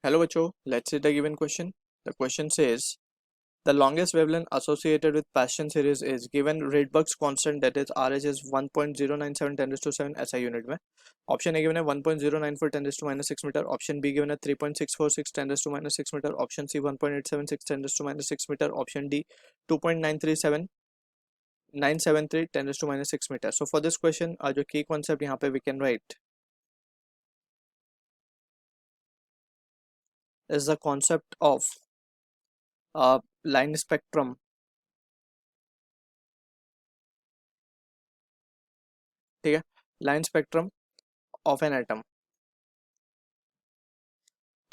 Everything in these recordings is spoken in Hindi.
Hello बच्चों, let's see the given question. The question says the longest wavelength associated with Paschen series is given Rydberg's constant that is RH is 1.097 10 to 7 SI unit में. Option A given है 1.094 10 to minus 6 meter. Option B given है 3.646 10 to minus 6 meter. Option C 1.876 10 to minus 6 meter. Option D 2.937 973 10 to minus 6 meter. So for this question, जो key concept यहाँ पे we can write is the concept of line spectrum. ठीक है, line spectrum of an atom.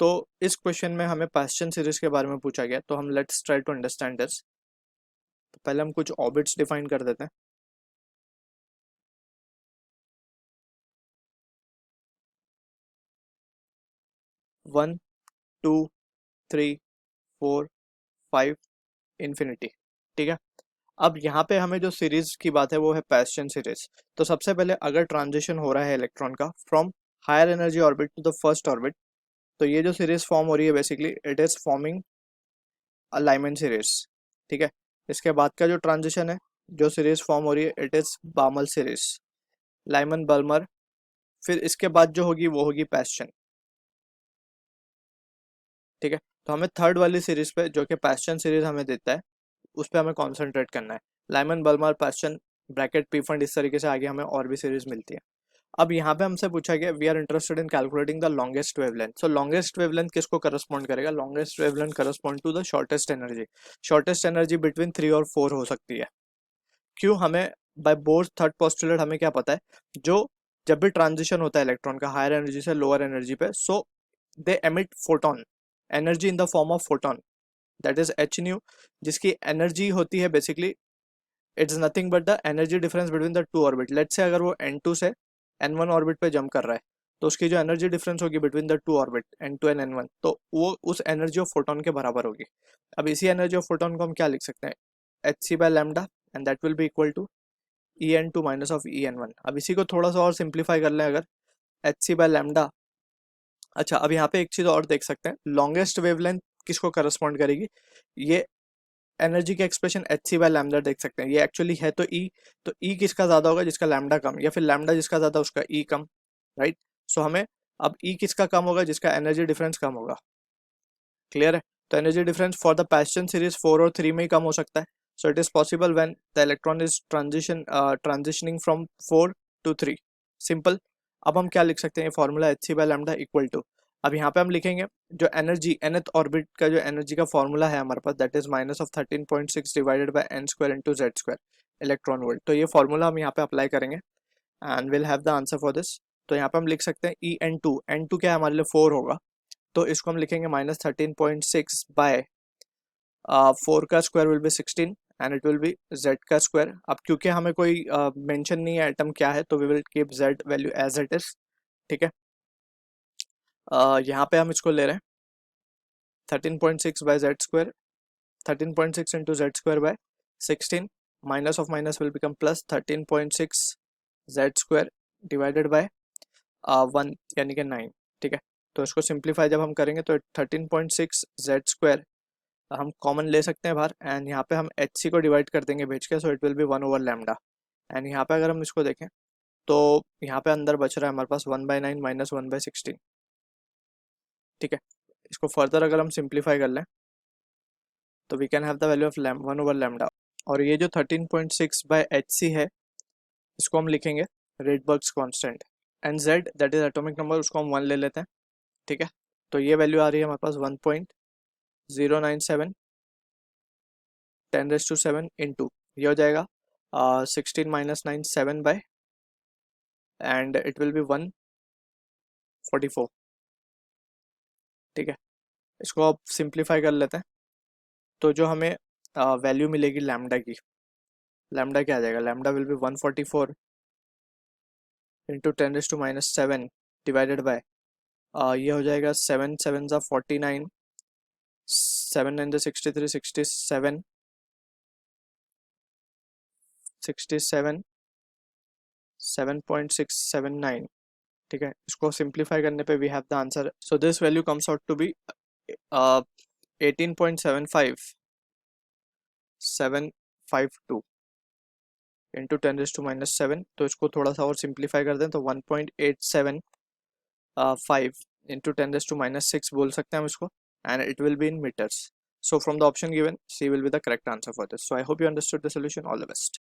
तो इस क्वेश्चन में हमें पास्चन सीरीज के बारे में पूछा गया, तो हम let's try to understand this. तो पहले हम कुछ ऑर्बिट्स डिफाइन कर देते हैं. 1 2 3 4 5 इंफिनिटी. ठीक है, अब यहाँ पे हमें जो सीरीज की बात है वो है पास्चन सीरीज. तो सबसे पहले अगर ट्रांजिशन हो रहा है इलेक्ट्रॉन का from higher energy orbit to the first orbit, तो ये जो सीरीज फॉर्म हो रही है basically it is forming a Lyman series. ठीक है, इसके बाद का जो ट्रांजिशन है, जो सीरीज फॉर्म हो रही है it is Balmer series, Lyman Balmer. फिर इसके बाद जो होगी वो होगी पास्चन. ठीक है, तो हमें थर्ड वाली सीरीज पे जो कि पास्चन सीरीज हमें देता है उस पर हमें कॉन्सेंट्रेट करना है. Lyman Balmer Paschen bracket Pfund, इस तरीके से आगे हमें और भी सीरीज मिलती है. अब यहाँ पे हमसे पूछा गया we are interested in calculating the longest wavelength. So longest wavelength किसको करस्पॉन्ड करेगा? Longest wavelength correspond to the shortest energy. Shortest energy between 3 और 4 हो सकती है. क्यों? हमें बाय बोर्स थर्ड पोस्टुलेट हमें क्या पता है, जो जब भी ट्रांजिशन होता है इलेक्ट्रॉन का हायर एनर्जी से लोअर एनर्जी पे, so they emit photon, energy in the form of photon, that is h nu, जिसकी एनर्जी होती है basically it's nothing but the energy difference between the two orbit. Let's say अगर वो n2 से n1 ऑर्बिट पे जंप कर रहा है, तो उसकी जो एनर्जी डिफरेंस होगी between the two orbit n2 and n1, तो वो उस एनर्जी ऑफ फोटोन के बराबर होगी. अब इसी एनर्जी ऑफ फोटोन को हम क्या लिख सकते हैं? H C by lambda, and that will be equal to en2 minus of en1. अब इसी को थोड़ा सा और सिंप्लीफाई कर लें, अगर एच सी बाय लैम्डा. अच्छा, अब यहाँ पे एक चीज और देख सकते हैं, लॉन्गेस्ट वेवलेंथ किसको करस्पॉन्ड करेगी? ये एनर्जी का expression H C by lambda देख सकते हैं, ये एक्चुअली है तो ई. तो ई किसका ज्यादा होगा? जिसका लैम्डा कम, या फिर लैम्डा जिसका ज्यादा उसका ई कम, राइट? सो हमें अब ई किसका कम होगा? जिसका एनर्जी डिफरेंस कम होगा. क्लियर है? तो energy difference for the Paschen series 4 और 3 में ही कम हो सकता है. So it is possible when the electron is transitioning from 4 to 3. Simple. अब हम क्या लिख सकते हैं? Formula H C by lambda equal to, अब यहाँ पे हम लिखेंगे जो एनर्जी nth ऑर्बिट का जो एनर्जी का फॉर्मूला है हमारे पास, that is minus of 13.6 divided by n square into Z square electron volt. तो ये फॉर्मूला हम यहाँ पे अप्लाई करेंगे and will have the answer for this. तो यहाँ पे हम लिख सकते हैं ई एन टू क्या है हमारे लिए? 4 होगा. तो इसको हम लिखेंगे -13.6 बाय 4 का square will be 16 and it will B z का स्क्वायर. अब क्योंकि हमें कोई मेंशन नहीं है एटम क्या है, तो we will keep z value as it is. ठीक है, यहाँ पे हम इसको ले रहे हैं 13.6 by Z square, 13.6 into Z square by 16, minus of minus will become plus 13.6 Z square divided by 1 यानी कि 9. ठीक है, तो इसको सिंप्लीफाई जब हम करेंगे तो 13.6 जेड स्क्वायर हम कॉमन ले सकते हैं बाहर, एंड यहाँ पे हम एच सी को डिवाइड कर देंगे भेज के, so it will B 1 over lambda. And यहाँ पे अगर हम इसको देखें तो यहाँ पे अंदर बच रहा है हमारे पास 1/9 माइनस 1/16. ठीक है, इसको फर्दर अगर हम सिंप्लीफाई कर लें तो we can have the value of 1 over lambda. और ये जो 13.6 बाय एच सी है, इसको हम लिखेंगे रेडबर्ग्स constant, and Z that is atomic number, उसको हम 1 ले लेते हैं. ठीक है, तो ये वैल्यू आ रही है हमारे पास 1.097 10⁻⁷ इंटू, ये हो जाएगा 16 minus 9 7 by, and it will be 144. ठीक है, इसको अब सिंप्लीफाई कर लेते हैं, तो जो हमें वैल्यू मिलेगी लैम्डा की, लैम्डा क्या आ जाएगा? Lambda will be 144 into 10⁻⁷ divided by, ये हो जाएगा 7 7 ज़ा 49, 7 9 ज़ा 63, 67 67 7.679. ठीक है, इसको सिंप्लीफाई करने पे we have the answer. So this value comes out to be 18.75752 into 10⁻⁻⁷. तो इसको थोड़ा सा और सिंप्लीफाई कर दें तो 1.875 इंटू 10⁻⁻⁶ बोल सकते हैं हम इसको, and it will be in meters. So from the option given, C will be the correct answer for this. So I hope you understood the solution. All the best.